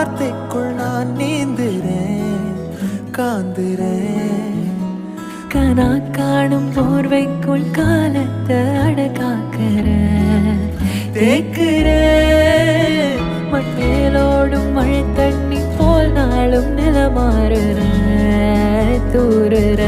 வார்த்தைக்குள் நான் நீந்துறேன் காந்துறேன். கனா காணும் போர்வைக்குள் காலத்தை அடக்காக்கிற தேக்குறேன் மண்ணேலோடும் மழை தண்ணி போல் நாளும் நிலமாறுற தூறுற